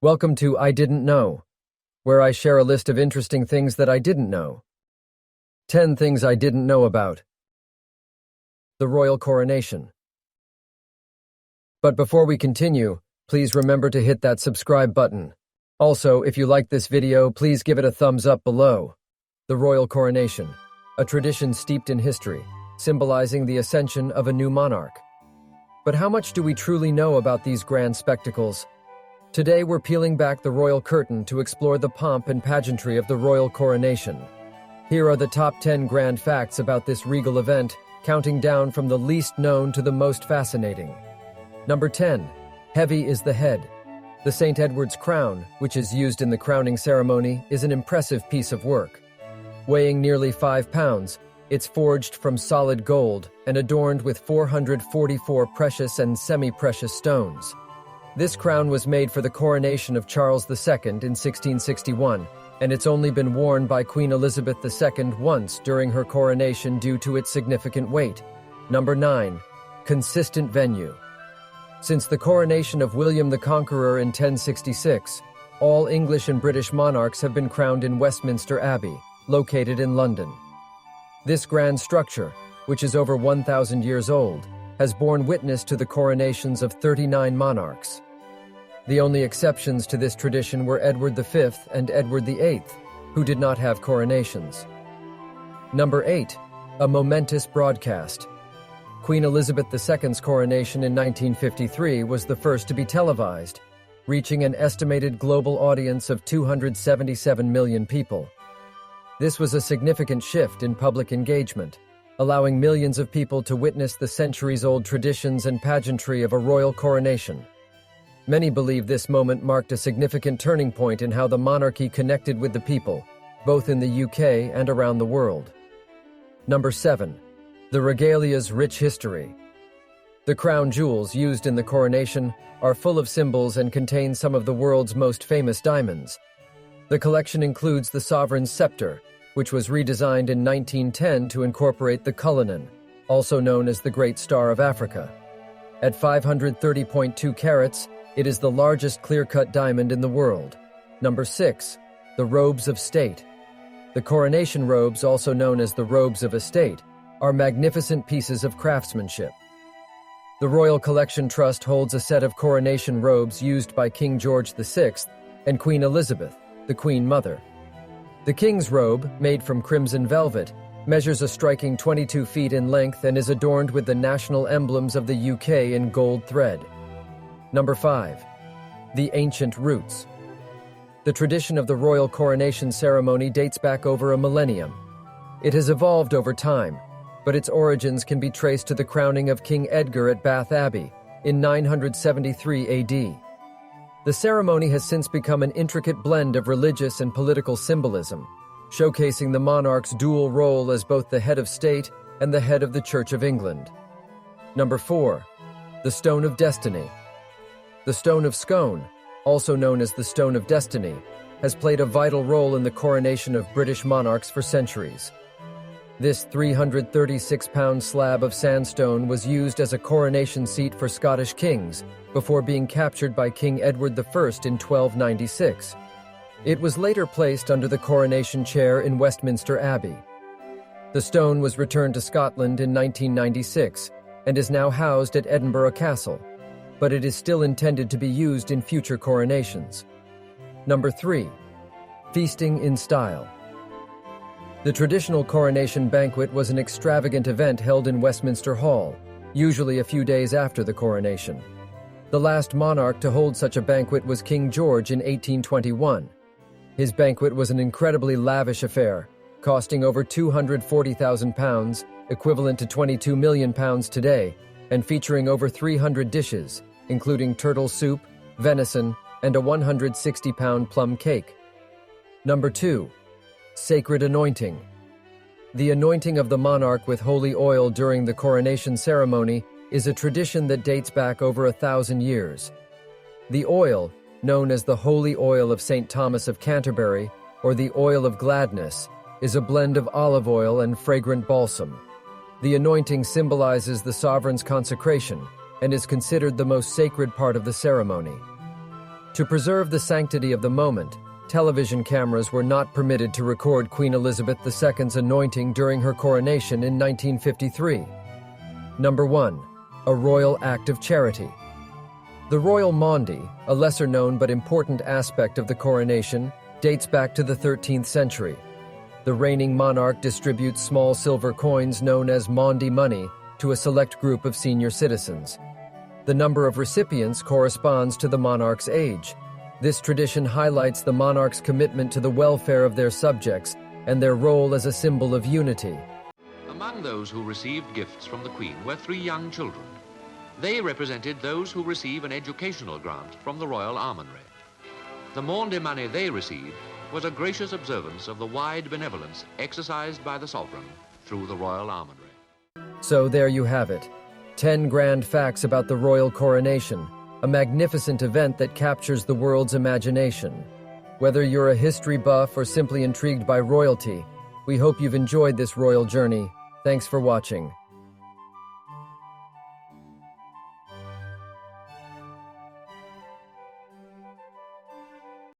Welcome to I Didn't Know, where I share a list of interesting things that I didn't know. 10 things I didn't know about the Royal Coronation. But before we continue, please remember to hit that subscribe button. Also, if you like this video, please give it a thumbs up below. The Royal Coronation, a tradition steeped in history, symbolizing the ascension of a new monarch. But how much do we truly know about these grand spectacles? Today we're peeling back the royal curtain to explore the pomp and pageantry of the Royal Coronation. Here are the top 10 grand facts about this regal event, counting down from the least known to the most fascinating. Number 10. Heavy is the head. The St. Edward's crown, which is used in the crowning ceremony, is an impressive piece of work. Weighing nearly 5 pounds, it's forged from solid gold and adorned with 444 precious and semi-precious stones. This crown was made for the coronation of Charles II in 1661, and it's only been worn by Queen Elizabeth II once during her coronation due to its significant weight. Number 9. Consistent venue. Since the coronation of William the Conqueror in 1066, all English and British monarchs have been crowned in Westminster Abbey, located in London. This grand structure, which is over 1,000 years old, has borne witness to the coronations of 39 monarchs. The only exceptions to this tradition were Edward V and Edward VIII, who did not have coronations. Number 8. A momentous broadcast. Queen Elizabeth II's coronation in 1953 was the first to be televised, reaching an estimated global audience of 277 million people. This was a significant shift in public engagement, allowing millions of people to witness the centuries-old traditions and pageantry of a royal coronation. Many believe this moment marked a significant turning point in how the monarchy connected with the people, both in the UK and around the world. Number 7. The regalias' rich history. The crown jewels used in the coronation are full of symbols and contain some of the world's most famous diamonds. The collection includes the sovereign's scepter, which was redesigned in 1910 to incorporate the cullinan, also known as the Great Star of Africa. At 530.2 carats, it is the largest clear-cut diamond in the world. Number 6. The robes of state. The coronation robes, also known as the robes of estate, are magnificent pieces of craftsmanship. The Royal Collection Trust holds a set of coronation robes used by King George VI and Queen Elizabeth, the Queen Mother. The King's robe, made from crimson velvet, measures a striking 22 feet in length and is adorned with the national emblems of the UK in gold thread. Number 5. The ancient roots. The tradition of the royal coronation ceremony dates back over a millennium. It has evolved over time, but its origins can be traced to the crowning of King Edgar at Bath Abbey in 973 AD. The ceremony has since become an intricate blend of religious and political symbolism, showcasing the monarch's dual role as both the head of state and the head of the Church of England. Number 4. The Stone of Destiny. The Stone of Scone, also known as the Stone of Destiny, has played a vital role in the coronation of British monarchs for centuries. This 336-pound slab of sandstone was used as a coronation seat for Scottish kings before being captured by King Edward I in 1296. It was later placed under the coronation chair in Westminster Abbey. The stone was returned to Scotland in 1996 and is now housed at Edinburgh Castle, but it is still intended to be used in future coronations. Number 3. Feasting in style. The traditional coronation banquet was an extravagant event held in Westminster Hall, usually a few days after the coronation. The last monarch to hold such a banquet was King George in 1821. His banquet was an incredibly lavish affair, costing over £240,000, equivalent to £22 million today, and featuring over 300 dishes, including turtle soup, venison, and a 160-pound plum cake. Number 2. Sacred anointing. The anointing of the monarch with holy oil during the coronation ceremony is a tradition that dates back over 1,000 years. The oil, known as the holy oil of St. Thomas of Canterbury, or the oil of gladness, is a blend of olive oil and fragrant balsam. The anointing symbolizes the sovereign's consecration and is considered the most sacred part of the ceremony. To preserve the sanctity of the moment, television cameras were not permitted to record Queen Elizabeth II's anointing during her coronation in 1953. Number 1. A royal act of charity. The royal Maundy, a lesser-known but important aspect of the coronation, dates back to the 13th century. The reigning monarch distributes small silver coins known as Maundy money to a select group of senior citizens. The number of recipients corresponds to the monarch's age. This tradition highlights the monarch's commitment to the welfare of their subjects and their role as a symbol of unity. Among those who received gifts from the Queen were 3 young children. They represented those who receive an educational grant from the Royal Armoury. The Maundy money they received was a gracious observance of the wide benevolence exercised by the sovereign through the Royal Armoury. So there you have it. 10 grand facts about the royal coronation, a magnificent event that captures the world's imagination. Whether you're a history buff or simply intrigued by royalty, we hope you've enjoyed this royal journey. Thanks for watching.